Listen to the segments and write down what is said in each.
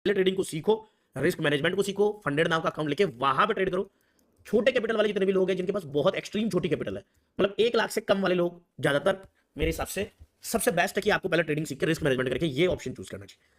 पहले ट्रेडिंग को सीखो, रिस्क मैनेजमेंट को सीखो, फंडेड नाम का अकाउंट लेके वहां पे ट्रेड करो। छोटे कैपिटल वाले जितने भी लोग हैं जिनके पास बहुत एक्सट्रीम छोटी कैपिटल है, मतलब 1 लाख से कम वाले लोग ज्यादातर, मेरे हिसाब से सबसे बेस्ट है कि आपको पहले ट्रेडिंग सीख के रिस्क मैनेजमेंट करके ये ऑप्शन चूज करना चाहिए।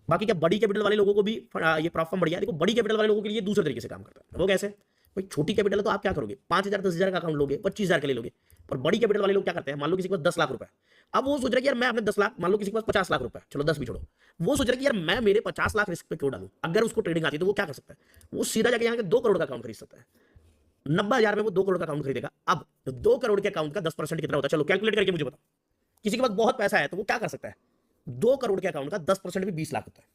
बाकी क्या बड़ी कैपिटल वाले लोगों को भी ये प्रॉब्लम बढ़िया है। देखो बड़ी कैपिटल वाले लोगों के लिए दूसरे तरीके से काम करता है। वो कैसे? भाई छोटी कैपिटल है तो आप क्या करोगे, 5,000 10,000 का अकाउंट लोगे, 25,000 के लिए लोगे। पर बड़ी कैपिटल वाले लोग क्या करते हैं, मान लो किसी के पास 10 लाख रुपए, अब वो सोच रहा है कि यार मैं अपने 10 लाख, मान लो किसी के पास 50 लाख रुपए, चलो 10 भी छोड़ो, वो सोच रहा है कि यार मैं मेरे 50 लाख रिस्क पे क्यों डालूं। अगर उसको ट्रेडिंग आती है तो वो क्या कर सकता है, वो सीधा जाके यहाँ के 2 करोड़ का अकाउंट खरीद सकता है। 90,000 में वो 2 करोड़ का अकाउंट खरीदेगा। अब 2 करोड़ के अकाउंट का 10% कितना होता है, चलो कैलकुलेट करके मुझे बताओ। किसी के पास बहुत पैसा है तो वो क्या कर सकता है, 2 करोड़ के अकाउंट का 10% भी 20 लाख होता है।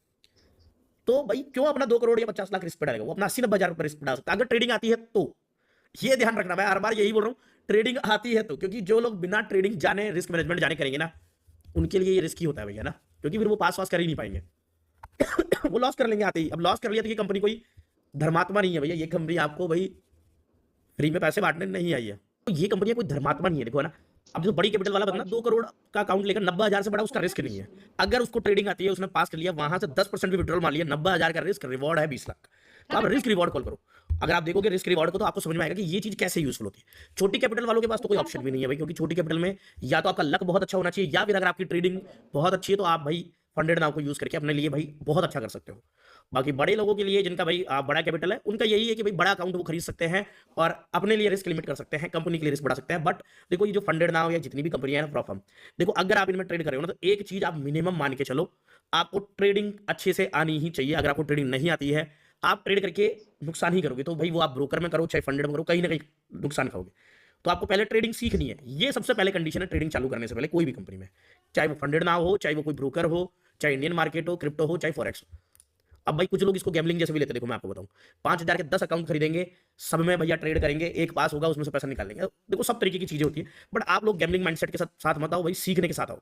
तो भाई क्यों अपना 2 करोड़ या 50 लाख रिस्क पे डालेगा, वो अपना 80-90,000 रुपए रिस्क पे डाल सकता है अगर ट्रेडिंग आती है तो। ये ध्यान रखना, मैं हर बार यही बोल रहा हूं, ट्रेडिंग आती है तो, क्योंकि जो लोग बिना ट्रेडिंग जाने रिस्क मैनेजमेंट जाने करेंगे ना, उनके लिए ये रिस्की होता है भैया ना, क्योंकि फिर वो पास कर ही नहीं पाएंगे। वो लॉस कर लेंगे आते ही। अब लॉस कर लिया तो ये कंपनी कोई धर्मात्मा नहीं है भैया, ये कंपनी आपको भाई फ्री में पैसे बांटने नहीं आई है। तो ये कंपनी कोई धर्मात्मा नहीं है, देखो है ना। अब जो बड़ी कैपिटल वाला बंदा 2 करोड़ का अकाउंट लेकर 90,000 से बड़ा उसका रिस्क नहीं है। अगर उसको ट्रेडिंग आती है, उसने पास कर लिया, वहां से 10% भी विड्रॉल मार लिया, 90,000 का रिस्क, रिवॉर्ड है 20 लाख। तो आप रिस्क रिवॉर्ड कॉल करो। अगर आप देखोगे रिस्क रिवॉर्ड को तो आपको समझ में आएगा कि ये चीज कैसे यूजफुल होती है। छोटी कैपिटल वालों के पास तो कोई ऑप्शन भी नहीं है भाई, क्योंकि छोटी कैपिटल में या तो आपका लक बहुत अच्छा होना चाहिए, या फिर अगर आपकी ट्रेडिंग बहुत अच्छी है तो आप भाई फंडेड नाउ को यूज करके अपने लिए भाई बहुत अच्छा कर सकते हो। बाकी बड़े लोगों के लिए जिनका भाई बड़ा कैपिटल है, उनका यही है कि भाई बड़ा अकाउंट वो खरीद सकते हैं और अपने लिए रिस्क लिमिट कर सकते हैं, कंपनी के लिए रिस्क बढ़ा सकते हैं। बट देखो ये जो फंडेड नाउ या जितनी भी कंपनियां हैं प्रॉफर्म, देखो अगर आप इनमें ट्रेड कर रहे हो ना, तो एक चीज आप मिनिमम मान के चलो, आपको ट्रेडिंग अच्छे से आनी ही चाहिए। अगर आपको ट्रेडिंग नहीं आती है, आप ट्रेड करके नुकसान ही करोगे। तो भाई वो आप ब्रोकर में करो चाहे फंडेड में करो, कहीं ना कहीं नुकसान खाओगे। तो आपको पहले ट्रेडिंग सीखनी है, ये सबसे पहले कंडीशन है ट्रेडिंग चालू करने से पहले कोई भी कंपनी में, चाहे वो फंडेड ना हो, चाहे वो कोई ब्रोकर हो, चाहे इंडियन मार्केट हो, क्रिप्टो हो, चाहे फॉरेक्स हो। अब भाई कुछ लोग इसको गैम्बलिंग जैसे भी लेते हैं। देखो मैं आपको बताऊं, 5,000 के 10 अकाउंट खरीदेंगे, सब में भैया ट्रेड करेंगे, एक पास होगा उसमें से पैसा निकाल लेंगे। देखो सब तरीके की चीजें होती है, बट आप लोग गैम्बलिंग माइंडसेट के साथ मत आओ भाई, सीखने के साथ आओ।